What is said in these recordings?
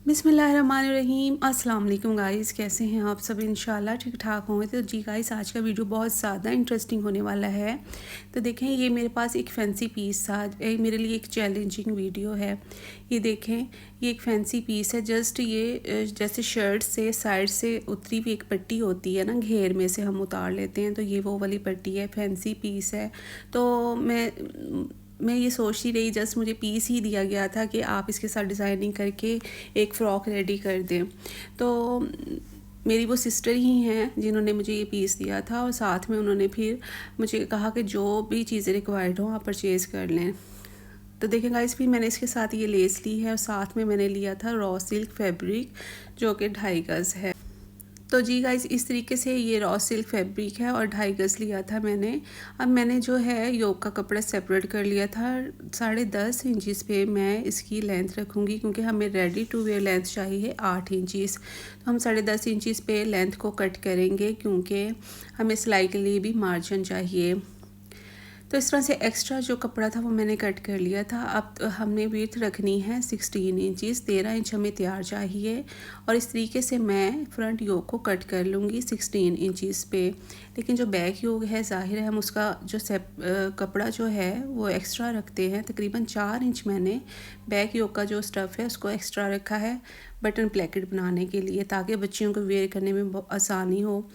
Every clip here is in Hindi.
बिस्मिल्लाहिर्रहमानिर्रहीम। अस्सलाम वालेकुम गाइस, कैसे हैं आप सब? इंशाल्लाह ठीक ठाक होंगे। तो जी गाइस, आज का वीडियो बहुत ज़्यादा इंटरेस्टिंग होने वाला है। तो देखें, ये मेरे पास एक फ़ैंसी पीस था। मेरे लिए एक चैलेंजिंग वीडियो है। ये देखें, ये एक फ़ैंसी पीस है। जस्ट ये जैसे शर्ट से साइड से उतरी हुई एक पट्टी होती है ना, घेर में से हम उतार लेते हैं, तो ये वो वाली पट्टी है। फ़ैंसी पीस है। तो मैं ये सोचती रही, जस्ट मुझे पीस ही दिया गया था कि आप इसके साथ डिज़ाइनिंग करके एक फ़्रॉक रेडी कर दें। तो मेरी वो सिस्टर ही हैं जिन्होंने मुझे ये पीस दिया था, और साथ में उन्होंने फिर मुझे कहा कि जो भी चीज़ें रिक्वायर्ड हों आप परचेज़ कर लें। तो देखें गाइस, फिर मैंने इसके साथ ये लेस ली है, और साथ में मैंने लिया था रॉ सिल्क फैब्रिक, जो कि 2.5 गज़ है। तो जी गाइस, इस तरीके से ये रॉ सिल्क फैब्रिक है और 2.5 गज़ लिया था मैंने। अब मैंने जो है योग का कपड़ा सेपरेट कर लिया था। 10.5 इंचज़ पे मैं इसकी लेंथ रखूँगी, क्योंकि हमें रेडी टू वेयर लेंथ चाहिए 8 इंचज़। तो हम 10.5 इंचज़ पे लेंथ को कट करेंगे, क्योंकि हमें सिलाई के लिए भी मार्जिन चाहिए। तो इस तरह से एक्स्ट्रा जो कपड़ा था वो मैंने कट कर लिया था। अब हमने विड्थ रखनी है 16 इंचज़, 13 इंच हमें तैयार चाहिए। और इस तरीके से मैं फ्रंट योक को कट कर लूँगी 16 इंचज़ पे। लेकिन जो बैक योक है, ज़ाहिर है हम उसका जो कपड़ा जो है वो एक्स्ट्रा रखते हैं। तकरीबन 4 इंच मैंने बैक योक का जो स्टफ़ है उसको एक्स्ट्रा रखा है बटन प्लेकेट बनाने के लिए, ताकि बच्चियों को वेयर करने में बहुत आसानी हो।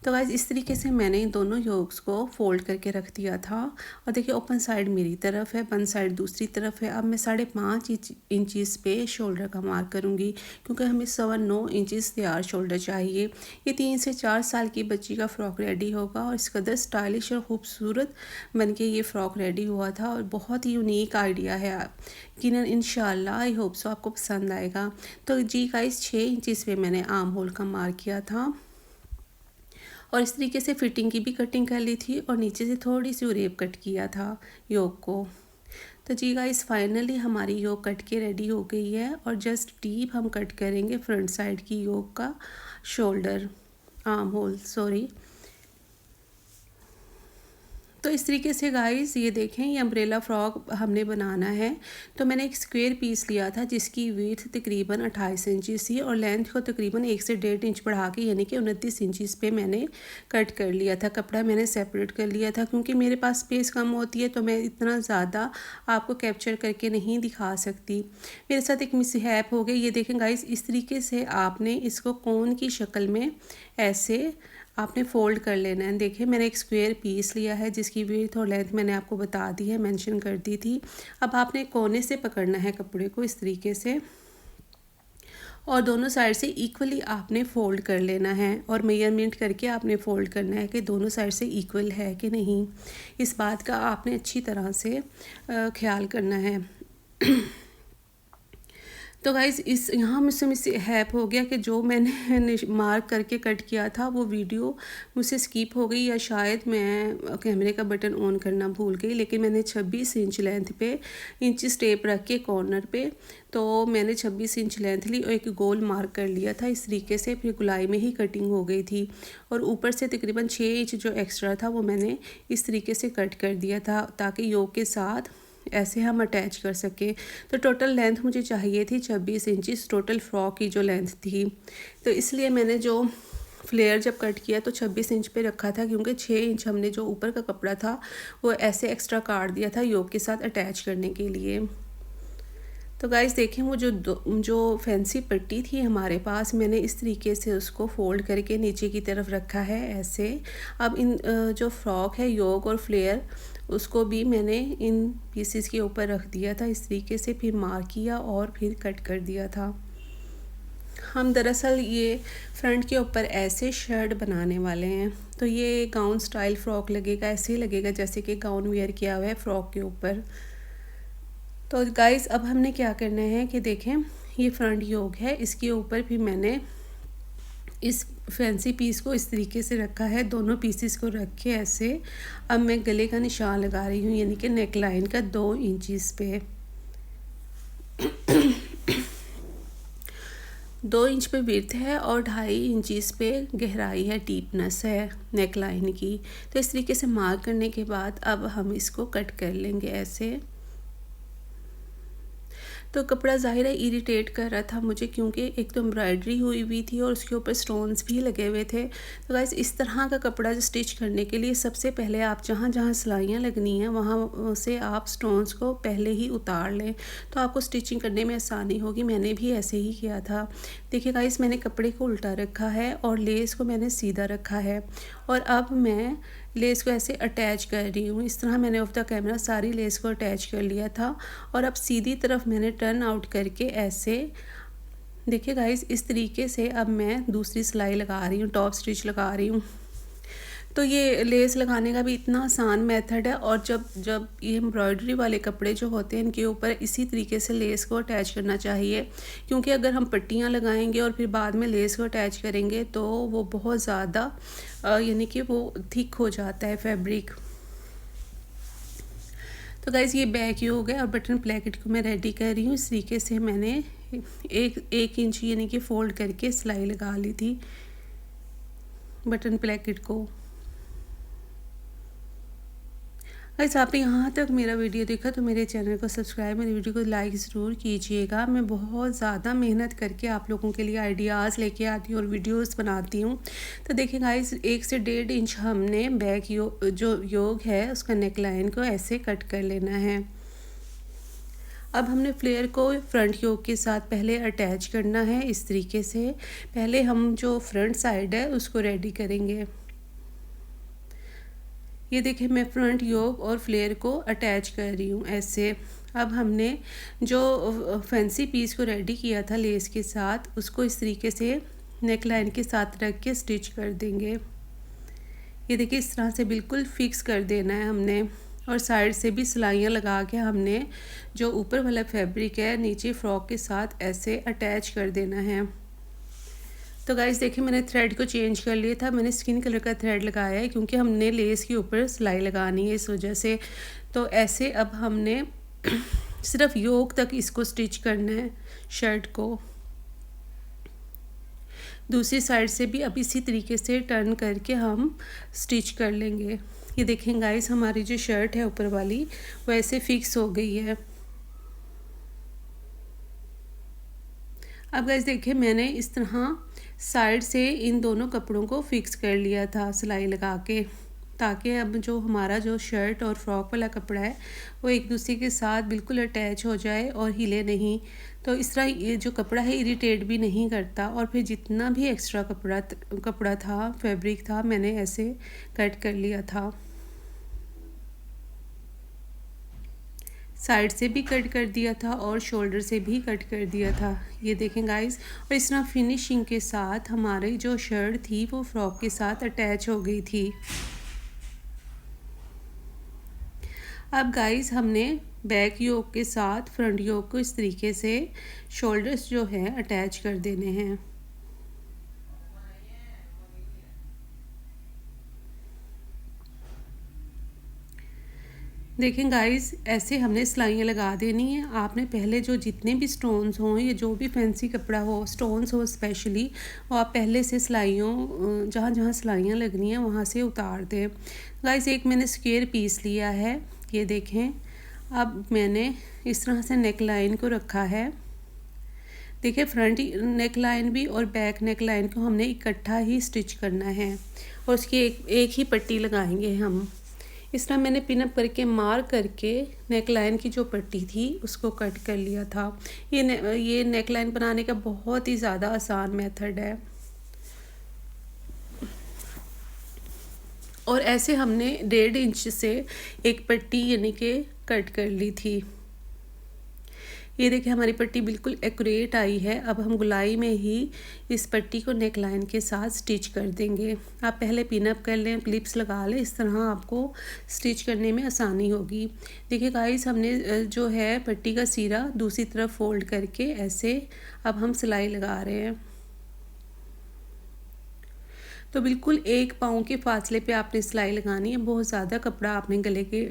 तो गाइज़, इस तरीके से मैंने इन दोनों योक्स को फोल्ड करके रख दिया था। और देखिए, ओपन साइड मेरी तरफ है, बंद साइड दूसरी तरफ है। अब मैं 5.5 इंचज़ पे शोल्डर का मार्क करूँगी, क्योंकि हमें 9 इंचज़ तैयार शोल्डर चाहिए। ये 3 से 4 साल की बच्ची का फ़्रॉक रेडी होगा, और इस कदर स्टाइलिश और ख़ूबसूरत बन के ये फ़्रॉक रेडी हुआ था, और बहुत ही यूनिक आइडिया है। यकीनन इंशाल्लाह आई होप सो आपको पसंद आएगा। तो जी गाइज़, 6 इंचज़ पे मैंने आर्म होल का मार्क किया था, और इस तरीके से फिटिंग की भी कटिंग कर ली थी, और नीचे से थोड़ी सी उरेप कट किया था योक को। तो जी गाइस, फाइनली हमारी योक कट के रेडी हो गई है, और जस्ट डीप हम कट करेंगे फ्रंट साइड की योक का शोल्डर, आर्म होल सॉरी। तो इस तरीके से गाइस, ये देखें, ये अम्ब्रेला फ़्रॉक हमने बनाना है। तो मैंने एक स्क्वायर पीस लिया था जिसकी विड्थ तकरीबन 28 इंचज़ थी, और लेंथ को तकरीबन 1 से 1.5 इंच बढ़ा के, यानी कि 29 इंचज़ पे मैंने कट कर लिया था। कपड़ा मैंने सेपरेट कर लिया था, क्योंकि मेरे पास स्पेस कम होती है, तो मैं इतना ज़्यादा आपको कैप्चर करके नहीं दिखा सकती। मेरे साथ एक मिसहैप हो गई। ये देखें गाइस, इस तरीके से आपने इसको कोन की शक्ल में ऐसे आपने फ़ोल्ड कर लेना है। देखिए, मैंने एक स्क्वायर पीस लिया है जिसकी विड्थ और लेंथ मैंने आपको बता दी है, मेंशन कर दी थी। अब आपने कोने से पकड़ना है कपड़े को इस तरीके से, और दोनों साइड से इक्वली आपने फ़ोल्ड कर लेना है, और मेजरमेंट करके आपने फ़ोल्ड करना है कि दोनों साइड से इक्वल है कि नहीं। इस बात का आपने अच्छी तरह से ख्याल करना है। तो गाइज़, इस यहाँ मुझसे मिसहैप हो गया कि जो मैंने मार्क करके कट किया था वो वीडियो मुझसे स्किप हो गई, या शायद मैं कैमरे का बटन ऑन करना भूल गई। लेकिन मैंने 26 इंच लेंथ पे इंच टेप रख के कॉर्नर पे, तो मैंने 26 इंच लेंथ ली और एक गोल मार्क कर लिया था इस तरीके से। फिर गुलाई में ही कटिंग हो गई थी, और ऊपर से तकरीबन 6 इंच जो एक्स्ट्रा था वो मैंने इस तरीके से कट कर दिया था, ताकि योक के साथ ऐसे हम अटैच कर सकें। तो टोटल लेंथ मुझे चाहिए थी 26 इंचज़, टोटल फ्रॉक की जो लेंथ थी। तो इसलिए मैंने जो फ्लेयर जब कट किया तो 26 इंच पे रखा था, क्योंकि 6 इंच हमने जो ऊपर का कपड़ा था वो ऐसे एक्स्ट्रा काट दिया था योक के साथ अटैच करने के लिए। तो गाइस देखें, वो जो फैंसी पट्टी थी हमारे पास, मैंने इस तरीके से उसको फ़ोल्ड करके नीचे की तरफ रखा है ऐसे। अब इन जो फ्रॉक है योक और फ्लेयर, उसको भी मैंने इन पीसेस के ऊपर रख दिया था इस तरीके से, फिर मार्क किया और फिर कट कर दिया था। हम दरअसल ये फ्रंट के ऊपर ऐसे शर्ट बनाने वाले हैं, तो ये गाउन स्टाइल फ़्रॉक लगेगा, ऐसे ही लगेगा जैसे कि गाउन वेयर किया हुआ है फ़्रॉक के ऊपर। तो गाइस, अब हमने क्या करना है कि देखें, ये फ्रंट योक है, इसके ऊपर भी मैंने इस फैंसी पीस को इस तरीके से रखा है, दोनों पीसेस को रख के ऐसे। अब मैं गले का निशान लगा रही हूँ, यानी कि नेक लाइन का 2 इंचज़ पे। 2 इंच पे विड्थ है और 2.5 इंचज़ पे गहराई है, डीपनेस है नेक लाइन की। तो इस तरीके से मार्क करने के बाद अब हम इसको कट कर लेंगे ऐसे। तो कपड़ा ज़ाहिर है इरिटेट कर रहा था मुझे, क्योंकि एक तो एम्ब्रॉयडरी हुई हुई थी और उसके ऊपर स्टोन्स भी लगे हुए थे। तो गाइस इस तरह का कपड़ा स्टिच करने के लिए सबसे पहले आप जहाँ जहाँ सिलाइयाँ लगनी हैं वहाँ से आप स्टोन्स को पहले ही उतार लें, तो आपको स्टिचिंग करने में आसानी होगी। मैंने भी ऐसे ही किया था। देखिए गाइस मैंने कपड़े को उल्टा रखा है और लेस को मैंने सीधा रखा है, और अब मैं लेस को ऐसे अटैच कर रही हूँ। इस तरह मैंने ऑफ द कैमरा सारी लेस को अटैच कर लिया था, और अब सीधी तरफ मैंने टर्न आउट करके ऐसे, देखिए गाइस इस तरीके से अब मैं दूसरी सिलाई लगा रही हूँ, टॉप स्टिच लगा रही हूँ। तो ये लेस लगाने का भी इतना आसान मेथड है, और जब ये एम्ब्रॉयडरी वाले कपड़े जो होते हैं इनके ऊपर इसी तरीके से लेस को अटैच करना चाहिए, क्योंकि अगर हम पट्टियाँ लगाएंगे और फिर बाद में लेस को अटैच करेंगे तो वो बहुत ज़्यादा यानी कि वो थिक हो जाता है फैब्रिक। तो गाइज़ ये बैक ये हो गया, और बटन प्लेकेट को मैं रेडी कर रही हूँ। इस तरीके से मैंने एक इंच यानी कि फ़ोल्ड करके सिलाई लगा ली थी बटन प्लेकेट को। गाइस आपने यहाँ तक मेरा वीडियो देखा तो मेरे चैनल को सब्सक्राइब, मेरी वीडियो को लाइक ज़रूर कीजिएगा। मैं बहुत ज़्यादा मेहनत करके आप लोगों के लिए आइडियाज़ लेके आती हूँ और वीडियोस बनाती हूँ। तो देखिए गाइस 1 से 1.5 इंच हमने बैक जो योग है उसका नेक लाइन को ऐसे कट कर लेना है। अब हमने फ्लेयर को फ्रंट योग के साथ पहले अटैच करना है। इस तरीके से पहले हम जो फ्रंट साइड है उसको रेडी करेंगे। ये देखिए मैं फ्रंट योग और फ्लेयर को अटैच कर रही हूँ ऐसे। अब हमने जो फैंसी पीस को रेडी किया था लेस के साथ, उसको इस तरीके से नेक लाइन के साथ रख के स्टिच कर देंगे। ये देखिए इस तरह से बिल्कुल फिक्स कर देना है हमने, और साइड से भी सिलाइयाँ लगा के हमने जो ऊपर वाला फैब्रिक है नीचे फ्रॉक के साथ ऐसे अटैच कर देना है। तो गाइस देखिए मैंने थ्रेड को चेंज कर लिया था, मैंने स्किन कलर का थ्रेड लगाया है क्योंकि हमने लेस के ऊपर सिलाई लगानी है इस वजह से। तो ऐसे अब हमने सिर्फ योक तक इसको स्टिच करना है शर्ट को। दूसरी साइड से भी अब इसी तरीके से टर्न करके हम स्टिच कर लेंगे। ये देखें गाइस हमारी जो शर्ट है ऊपर वाली वो ऐसे फिक्स हो गई है। अब गाइस देखिए मैंने इस तरह साइड से इन दोनों कपड़ों को फिक्स कर लिया था सिलाई लगा के, ताकि अब जो हमारा जो शर्ट और फ्रॉक वाला कपड़ा है वो एक दूसरे के साथ बिल्कुल अटैच हो जाए और हिले नहीं। तो इस तरह ये जो कपड़ा है इरिटेट भी नहीं करता। और फिर जितना भी एक्स्ट्रा कपड़ा था फैब्रिक था मैंने ऐसे कट कर लिया था, साइड से भी कट कर दिया था और शोल्डर से भी कट कर दिया था। ये देखें गाइस, और इस तरह फिनिशिंग के साथ हमारी जो शर्ट थी वो फ्रॉक के साथ अटैच हो गई थी। अब गाइस हमने बैक योक के साथ फ्रंट योक को इस तरीके से शोल्डर्स जो है अटैच कर देने हैं। देखें गाइस ऐसे हमने सिलाइयाँ लगा देनी है। आपने पहले जो जितने भी स्टोन्स हों या जो भी फैंसी कपड़ा हो स्टोन्स हो स्पेशली, वो आप पहले से सिलाइयों जहाँ जहाँ सिलाइयाँ लगनी है वहाँ से उतार दें। गाइस एक मैंने स्क्वायर पीस लिया है, ये देखें। अब मैंने इस तरह से नेक लाइन को रखा है। देखिए फ्रंट नेक लाइन भी और बैक नेक लाइन को हमने इकट्ठा ही स्टिच करना है, और उसकी एक ही पट्टी लगाएंगे हम। इस तरह मैंने पिनअप करके मार्क करके नेक लाइन की जो पट्टी थी उसको कट कर लिया था। ये नेक लाइन बनाने का बहुत ही ज़्यादा आसान मेथड है, और ऐसे हमने 1.5 इंच से एक पट्टी यानी कि कट कर ली थी। ये देखिए हमारी पट्टी बिल्कुल एक्यूरेट आई है। अब हम गुलाई में ही इस पट्टी को नेक लाइन के साथ स्टिच कर देंगे। आप पहले पिनअप कर लें, क्लिप्स लगा लें, इस तरह आपको स्टिच करने में आसानी होगी। देखिए गाइस हमने जो है पट्टी का सीरा दूसरी तरफ फोल्ड करके ऐसे अब हम सिलाई लगा रहे हैं। तो बिल्कुल 1 पाँव के फासले पे आपने सिलाई लगानी है। बहुत ज़्यादा कपड़ा आपने गले के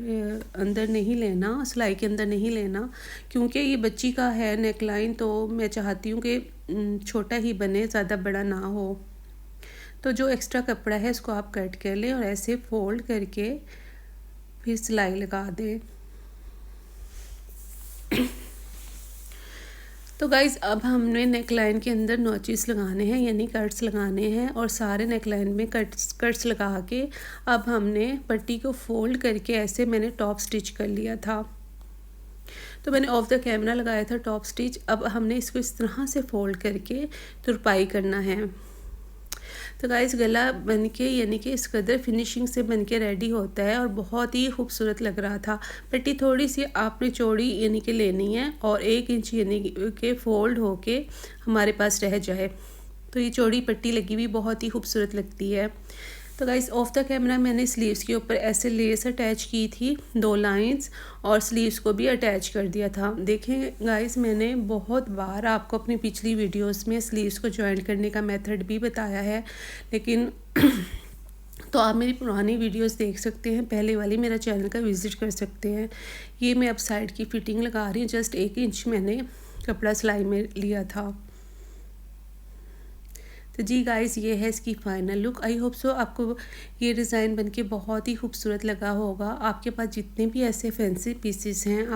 अंदर नहीं लेना, सिलाई के अंदर नहीं लेना, क्योंकि ये बच्ची का है नेक लाइन, तो मैं चाहती हूँ कि छोटा ही बने, ज़्यादा बड़ा ना हो। तो जो एक्स्ट्रा कपड़ा है इसको आप कट कर लें और ऐसे फोल्ड करके फिर सिलाई लगा दें। तो गाइज़ अब हमने नेक लाइन के अंदर नॉचेस लगाने हैं, यानी कट्स लगाने हैं, और सारे नेक लाइन में कट्स लगा के अब हमने पट्टी को फोल्ड करके ऐसे मैंने टॉप स्टिच कर लिया था। तो मैंने ऑफ द कैमरा लगाया था टॉप स्टिच। अब हमने इसको इस तरह से फोल्ड करके तुरपाई करना है। तो गाइस गला बनके यानी कि इस कदर फिनिशिंग से बनके रेडी होता है और बहुत ही खूबसूरत लग रहा था। पट्टी थोड़ी सी आपने चौड़ी यानी कि लेनी है और 1 इंच यानी कि फोल्ड होके हमारे पास रह जाए। तो ये चौड़ी पट्टी लगी हुई बहुत ही खूबसूरत लगती है। तो गाइस ऑफ द कैमरा मैंने स्लीव्स के ऊपर ऐसे लेस अटैच की थी 2 लाइंस, और स्लीव्स को भी अटैच कर दिया था। देखें गाइस मैंने बहुत बार आपको अपनी पिछली वीडियोस में स्लीव्स को जॉइन करने का मेथड भी बताया है, लेकिन तो आप मेरी पुरानी वीडियोस देख सकते हैं, पहले वाली मेरा चैनल का विज़िट कर सकते हैं। ये मैं अब साइड की फिटिंग लगा रही हूँ। जस्ट 1 इंच मैंने कपड़ा सिलाई में लिया था। तो जी गाइस ये है इसकी final look. I hope so आपको ये डिज़ाइन बनके बहुत ही खूबसूरत लगा होगा। आपके पास जितने भी ऐसे फैंसी पीसेस हैं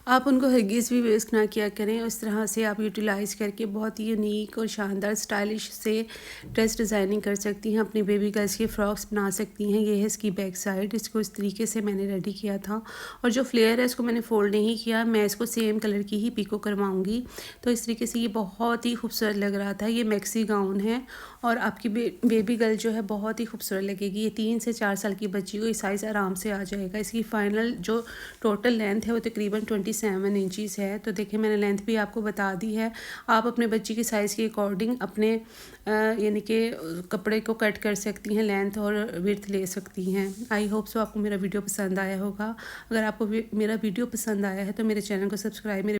आप उनको हरगिज़ भी वेस्ट ना किया करें। उस तरह से आप यूटिलाइज़ करके बहुत ही यूनिक और शानदार स्टाइलिश से ड्रेस डिज़ाइनिंग कर सकती हैं, अपनी बेबी गर्ल्स की फ़्रॉक्स बना सकती हैं। ये है इसकी बैक साइड, इसको इस तरीके से मैंने रेडी किया था, और जो फ्लेयर है इसको मैंने फ़ोल्ड नहीं किया, मैं इसको सेम कलर की ही पिको करवाऊँगी। तो इस तरीके से ये बहुत ही खूबसूरत लग रहा था। ये मैक्सी गाउन है और आपकी बेबी गर्ल जो है बहुत ही खूबसूरत लगेगी। ये 3 से 4 साल की बच्ची को ये साइज़ आराम से आ जाएगा। इसकी फ़ाइनल जो टोटल लेंथ है वो तकरीबन 27 इंचज़ है। तो देखिए मैंने लेंथ भी आपको बता दी है। आप अपने बच्ची की साइज़ के अकॉर्डिंग अपने यानी कि कपड़े को कट कर सकती हैं, लेंथ और विड्थ ले सकती हैं। आई होप सो आपको मेरा वीडियो पसंद आया होगा। अगर आपको मेरा वीडियो पसंद आया है तो मेरे चैनल को सब्सक्राइब, मेरे